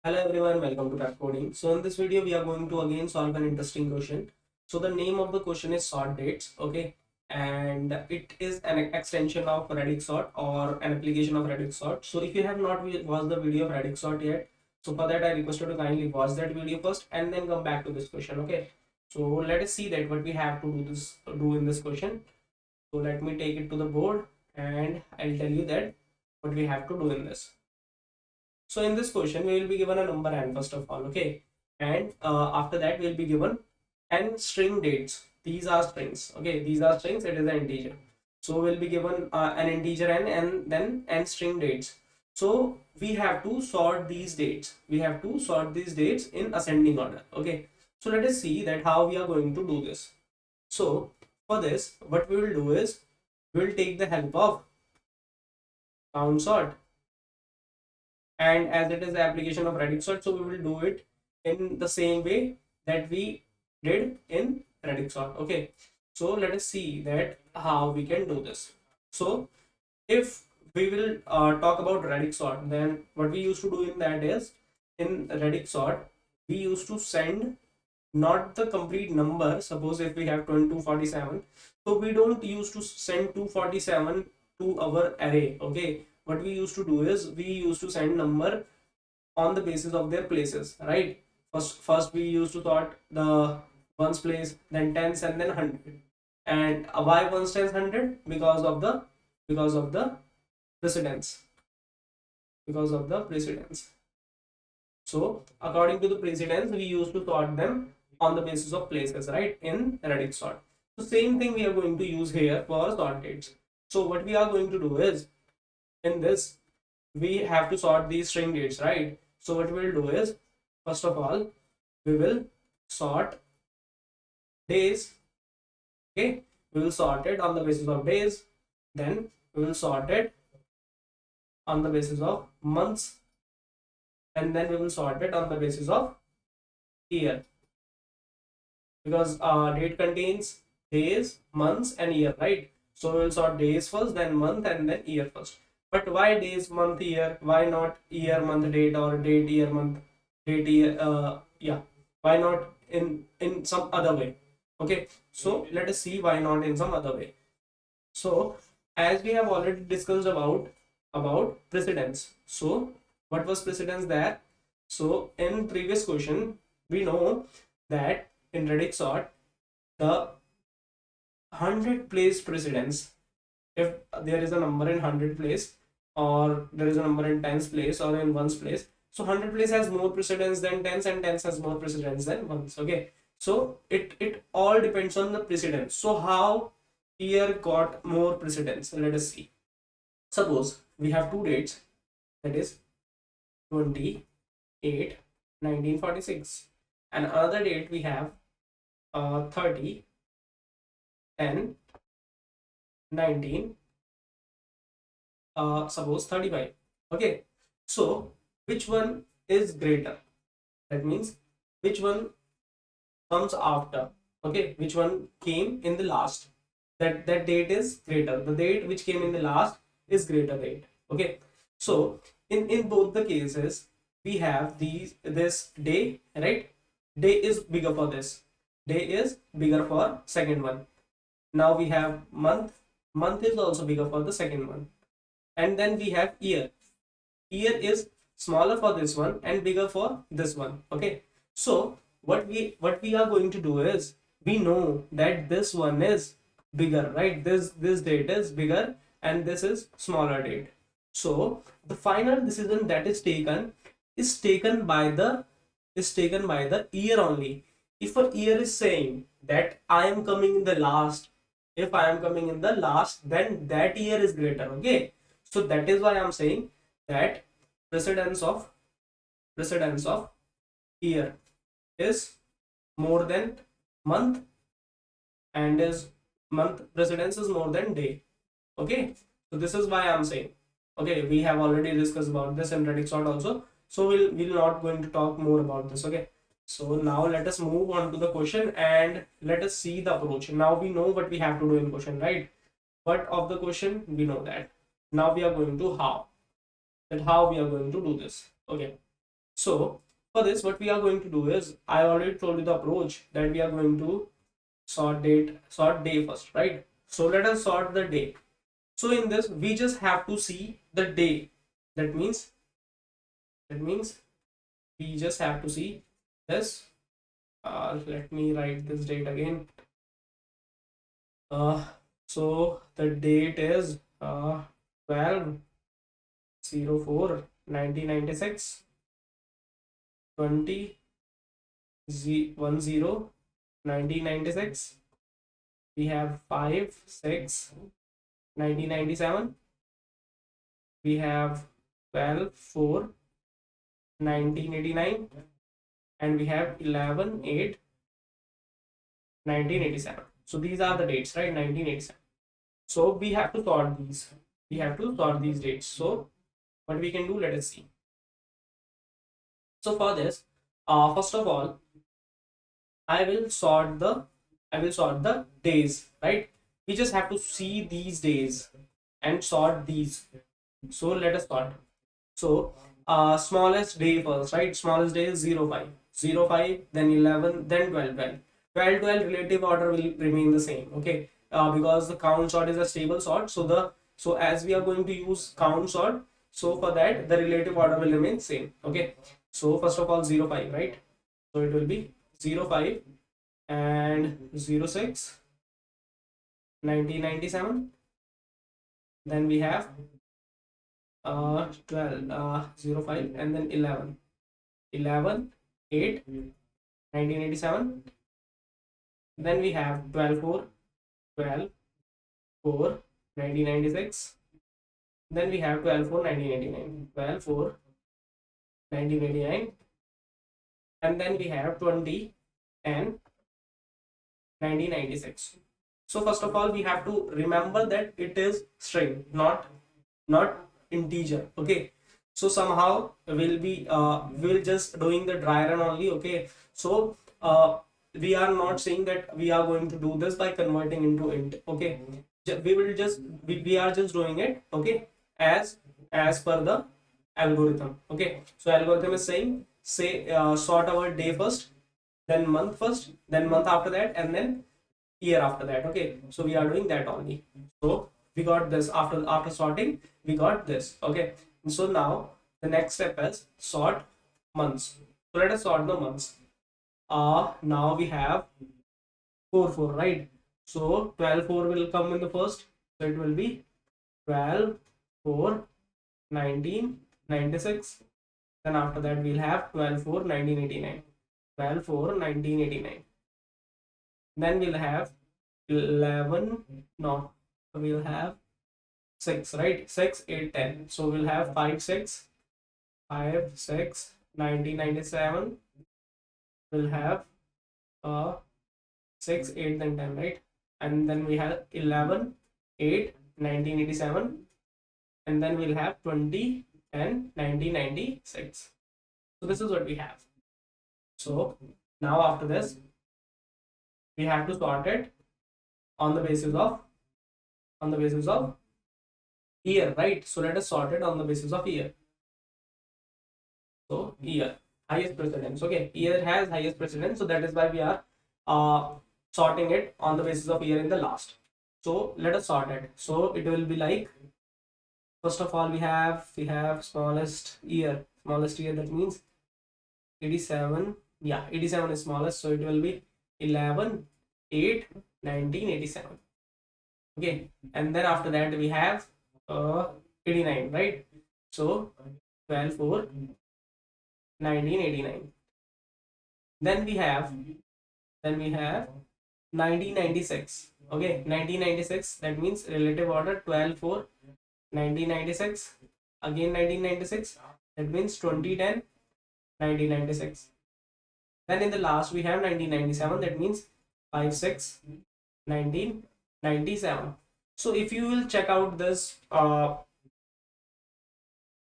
Hello everyone, welcome to Rap Coding. So in this video, we are going to again solve an interesting question. So the name of the question is sort dates, okay? And it is an extension of Radix sort or an application of Radix sort. So if you have not watched the video of Radix sort yet, so for that I request you to kindly watch that video first and then come back to this question, okay? So let us see that what we have to do in this question. So let me take it to the board and I'll tell you that what we have to do in this. So in this question, we will be given a number n first of all, okay? And after that, we'll be given n string dates. These are strings, okay? These are strings. It is an integer. So we'll be given an integer n and then n string dates. So we have to sort these dates. We have to sort these dates in ascending order, okay? So let us see that how we are going to do this. So for this, what we will do is we will take the help of count sort, and as it is the application of Radix sort, so we will do it in the same way that we did in Radix sort. Okay, so let us see that how we can do this. So if we will talk about Radix sort, then what we used to do in that is in Radix sort we used to send not the complete number. Suppose if we have 247, so we don't use to send 247 to our array. Okay, what we used to do is we used to send number on the basis of their places, right? First we used to sort the ones place, then tens, and then 100. And why ones, tens, 100? Because of the precedence. Because of the precedence. So according to the precedence, we used to sort them on the basis of places, right? In Radix sort. So same thing we are going to use here for sort dates. So what we are going to do is in this we have to sort these string dates, right? So what we'll do is first of all we will sort days. Okay, we will sort it on the basis of days, then we will sort it on the basis of months, and then we will sort it on the basis of year, because date contains days, months, and year, right? So we will sort days first, then month, and then year first. But why days, month, year? Why not year, month, date, or date, year, month, date, year? Yeah, why not in some other way? Okay, so let us see why not in some other way. So as we have already discussed about precedence. So what was precedence there? So in previous question we know that in Radix sort the 100 place precedence, if there is a number in 100 place or there is a number in tens place or in ones place, so 100 place has more precedence than tens and tens has more precedence than ones. Okay, so it all depends on the precedence. So how year got more precedence? Let us see. Suppose we have two dates, that is 28 1946, and another date we have 30 10 19 suppose 35. Okay, so which one is greater? That means which one comes after? Okay, which one came in the last? That date is greater. The date which came in the last is greater date. Okay, so in both the cases we have this day, right? Day is bigger for this. Day is bigger for second one. Now we have month. Month is also bigger for the second one. And then we have year. Year is smaller for this one and bigger for this one. Okay, so what we are going to do is we know that this one is bigger, right? This date is bigger and this is smaller date. So the final decision that is taken by the year only. If a year is saying that I am coming in the last, if I am coming in the last, then that year is greater. Okay, so that is why I am saying that precedence of year is more than month, and is month precedence is more than day. Okay, so this is why I'm saying. Okay, we have already discussed about this in Radix sort also, so we'll not going to talk more about this. Okay, so now let us move on to the question and let us see the approach. Now we know what we have to do in question, right? But of the question we know that. Now we are going to how we are going to do this. Okay, So for this, what we are going to do is, I already told you the approach, that we are going to sort day first, right? So let us sort the day. So in this, we just have to see the day. That means we just have to see this. Let me write this date again. So the date is 12/04/1996, 20/10/1996. We have 5/6/1997. We have 12/4/1989, and we have 11/8/1987. So these are the dates, right? 1987. So we have to sort these. We have to sort these dates. So what we can do, let us see. So for this, first of all, I will sort the days, right? We just have to see these days and sort these. So let us sort. So smallest day first, right? Smallest day is 05. 05, then 11, then 12. 12 relative order will remain the same, okay? Because the count sort is a stable sort. So as we are going to use count sort, so for that the relative order will remain same, okay? So first of all 05, right? So it will be 05 and 06 1997. Then we have 12 05, and then 11 8 1987. Then we have 12 4 1996. Then we have 12 4 1989, 12 4 1989. And then we have 20 and 1996. So first of all, we have to remember that it is string, not integer, okay? So somehow we'll just doing the dry run only, okay? So we are not saying that we are going to do this by converting into int, okay? We are just doing it, okay, as per the algorithm, okay? So algorithm is saying, sort our day first, then month first, then month after that, and then year after that, okay? So we are doing that only. So we got this. After sorting, we got this, okay? And so now the next step is sort months. So let us sort the months. Now we have 4 4, right? So 12 4 will come in the first, so it will be 12 4 1996. Then after that we'll have 12 4 1989, 12 4 1989. Then we'll have 11, no, we'll have 6, right? 6 8 10. So we'll have 5 6 1997. We'll have 6 8 then 10, right? And then we have 11 8 1987. And then we'll have 20 and 1996. So this is what we have. So now after this, we have to sort it on the basis of year, right? So let us sort it on the basis of year. So year, highest precedence, okay? Year has highest precedence, so that is why we are sorting it on the basis of year in the last. So let us sort it. So it will be like, first of all, we have smallest year, that means 87. Yeah, 87 is smallest, so it will be 11 8 1987, okay? And then after that we have 89, right? So 12 4 1989. Then we have 1996, okay? 1996, that means relative order 12 4 1996, again 1996, that means 2010 1996. Then in the last we have 1997, that means 5 6 1997. So if you will check out this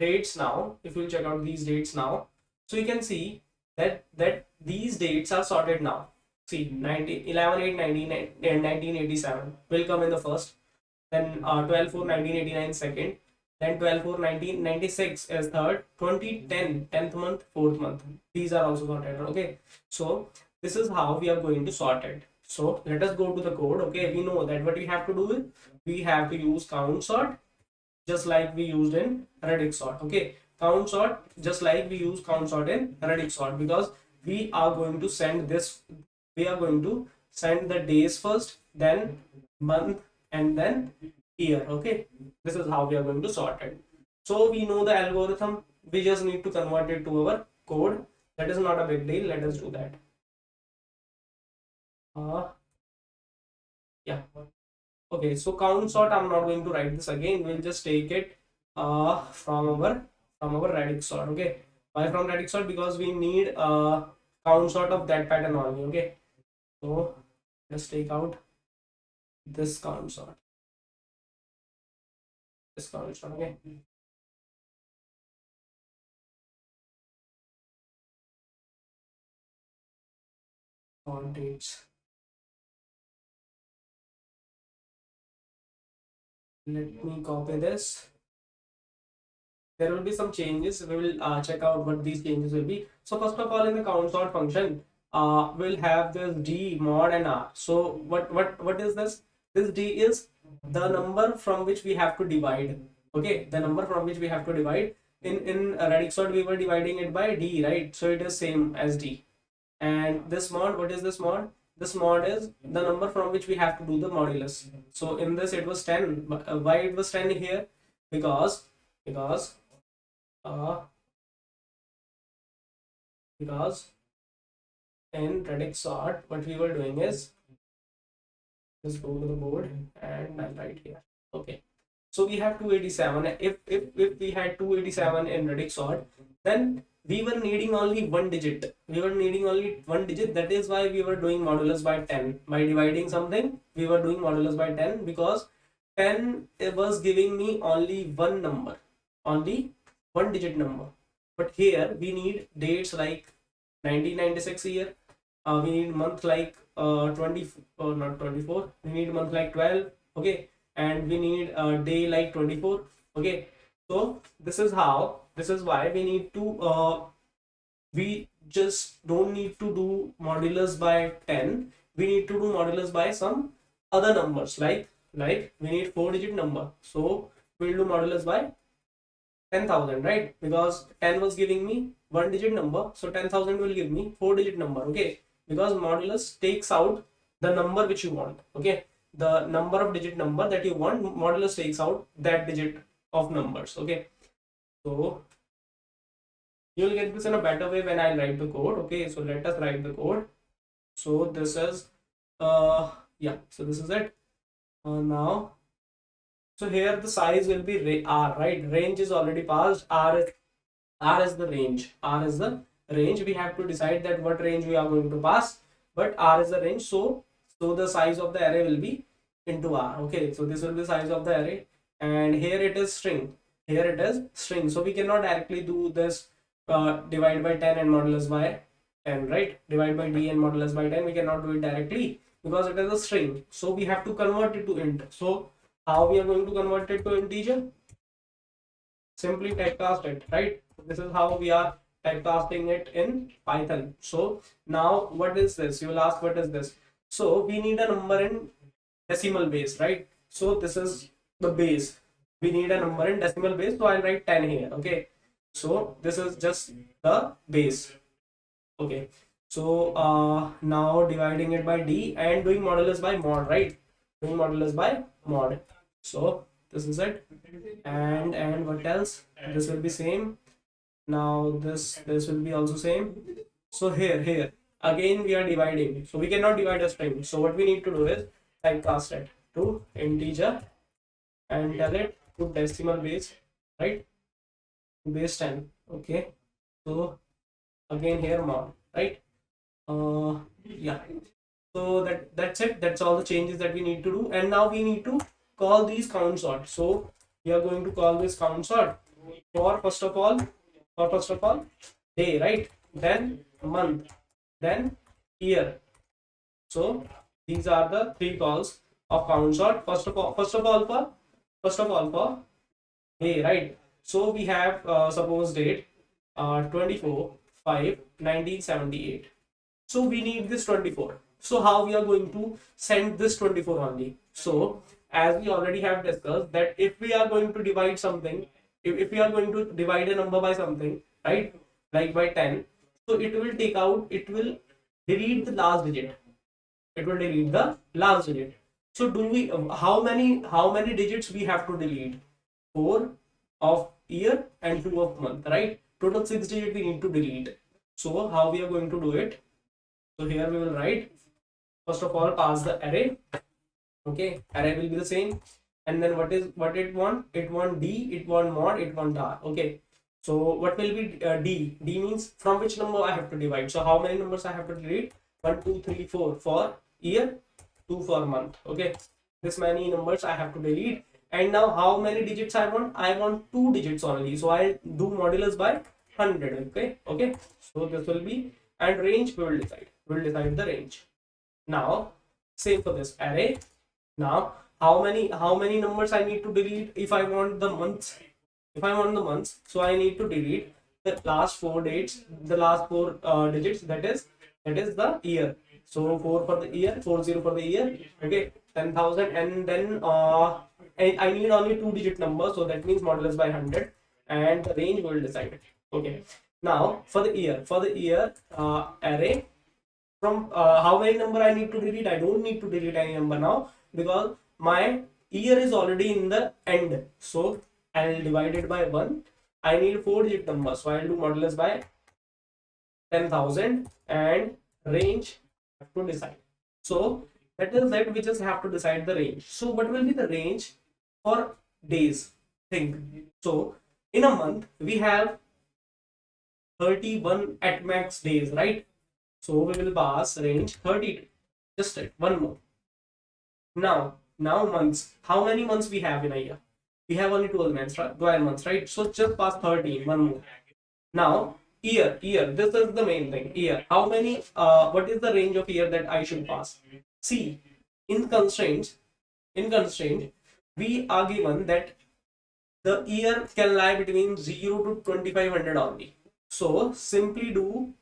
dates now, if you will check out these dates now, so you can see that these dates are sorted now. See, 11 8 1987 will come in the first, then 12 4 1989 second, then 12 4 1996 is third, 2010 10th month, fourth month. These are also sorted. Okay, so this is how we are going to sort it. So let us go to the code. Okay, we know that what we have to do is we have to use count sort, just like we used in radix sort. Okay, count sort just like we use count sort in radix sort, because we are going to send this, we are going to send the days first, then month, and then year. Okay, this is how we are going to sort it. So we know the algorithm, we just need to convert it to our code. That is not a big deal. Let us do that. Yeah, okay, so count sort, I'm not going to write this again, we'll just take it from our radix sort. Okay, why from radix sort? Because we need count sort of that pattern only. Okay, so let's take out this count sort, this count sort. Okay, on dates, let me copy this. There will be some changes, we will check out what these changes will be. So first of all, in the count sort function, we'll have this d, mod, and r. So what is this? This d is the number from which we have to divide. Okay, the number from which we have to divide. In radix sort we were dividing it by d, right? So it is same as d. And this mod, what is this mod? This mod is the number from which we have to do the modulus. So in this it was 10. Why it was 10 here? Because uh, because in radix sort what we were doing is, just go to the board and I'll write here. Okay, so we have 287. If we had 287 in radix sort, then we were needing only one digit. That is why we were doing modulus by 10. By dividing something, we were doing modulus by 10, because 10 it was giving me only one number, only one digit number. But here we need dates like 1996 year, we need month like 20, not 24, we need month like 12. Okay, and we need a day like 24. Okay, so this is how, this is why we need to we just don't need to do modulus by 10, we need to do modulus by some other numbers, like we need 4-digit number, so we'll do modulus by 10,000, right? Because 10 was giving me one digit number, so 10,000 will give me 4-digit number. Okay, because modulus takes out the number which you want. Okay, the number of digit number that you want, modulus takes out that digit of numbers. Okay, so you'll get this in a better way when I write the code. Okay, so let us write the code. So this is yeah, so this is it. Now, so here the size will be r, right? Range is already passed. R is the range. R is the range. We have to decide that what range we are going to pass, but R is the range. So the size of the array will be into R. Okay, so this will be the size of the array, and here it is string. Here it is string. So we cannot directly do this divide by 10 and modulus by 10, right? Divide by d and modulus by 10. We cannot do it directly because it is a string. So we have to convert it to int. So how we are going to convert it to integer? Simply typecast it, right? This is how we are typecasting it in Python. So now what is this? You will ask, what is this? So we need a number in decimal base, right? So this is the base. We need a number in decimal base, so I'll write 10 here. Okay, so this is just the base. Okay, so now dividing it by d and doing modulus by mod, right? Doing modulus by mod. So this is it. And what else? This will be same. Now this will be also same. So here again we are dividing, so we cannot divide a string. So what we need to do is typecast it to integer and tell it to decimal base, right? Base 10. Okay, so again here mod, right? Yeah, so that's it. That's all the changes that we need to do. And now we need to call these count sort. So we are going to call this count sort for first of all day, right? Then month, then year. So these are the three calls of count sort. First of all for day, right? So we have suppose date 24/5/1978. So we need this 24. So how we are going to send this 24 only? So as we already have discussed that if we are going to divide something, if we are going to divide a number by something, right, like by 10, so it will take out, it will delete the last digit. It will delete the last digit. So do we, how many digits we have to delete? 4 of year and 2 of month, right? Total 6 digit we need to delete. So how we are going to do it? So here we will write, first of all, pass the array. Okay, array will be the same. And then what it want? It want D, it want mod, it want R. Okay. So what will be D? D means from which number I have to divide. So how many numbers I have to delete? 1, 2, 3, 4 for year, 2 for month. Okay. This many numbers I have to delete. And now how many digits I want? I want 2 digits only. So I'll do modulus by 100. Okay. Okay. So this will be, and range we will decide. We'll decide the range. Now same for this array. Now how many numbers I need to delete if I want the months? If I want the months, so I need to delete the last 4 dates, the last 4 digits, that is the year. So 4 for the year, 40 for the year. Okay, 10,000, and then I need only 2 digit number, so that means modulus by 100, and the range will decide it. Okay, now for the year array, from how many number I need to delete? I don't need to delete any number now because my year is already in the end. So I'll divide it by 1. I need 4 digit number, so I'll do modulus by 10,000, and range I have to decide. So that is that we just have to decide the range. So what will be the range for days? Think. So in a month we have 31 at max days, right? So we will pass range 32. Just it, one more. Now months. How many months we have in a year? We have only 12 months, right? 12 months, right? So just pass 13. One more. Now year. This is the main thing. Year. How many? What is the range of year that I should pass? See, in constraint, we are given that the year can lie between 0 to 2500 only. So simply do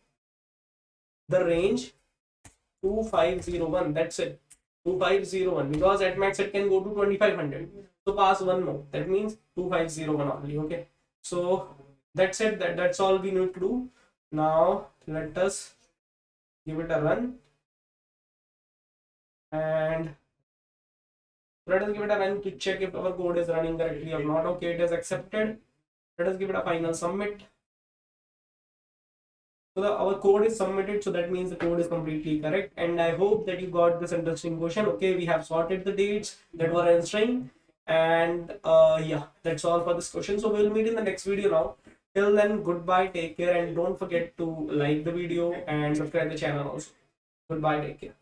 the range 2501. That's it. 2501, because at max it can go to 2500. So pass one more. That means 2501 only. Okay. So that's it. That's all we need to do. Now let us give it a run. And let us give it a run to check if our code is running correctly or not. Okay, it is accepted. Let us give it a final submit. So our code is submitted, so that means the code is completely correct. And I hope that you got this interesting question. Okay, we have sorted the dates that were answering, and yeah, that's all for this question. So we'll meet in the next video now. Till then, goodbye, take care, and don't forget to like the video and subscribe the channel also. Goodbye, take care.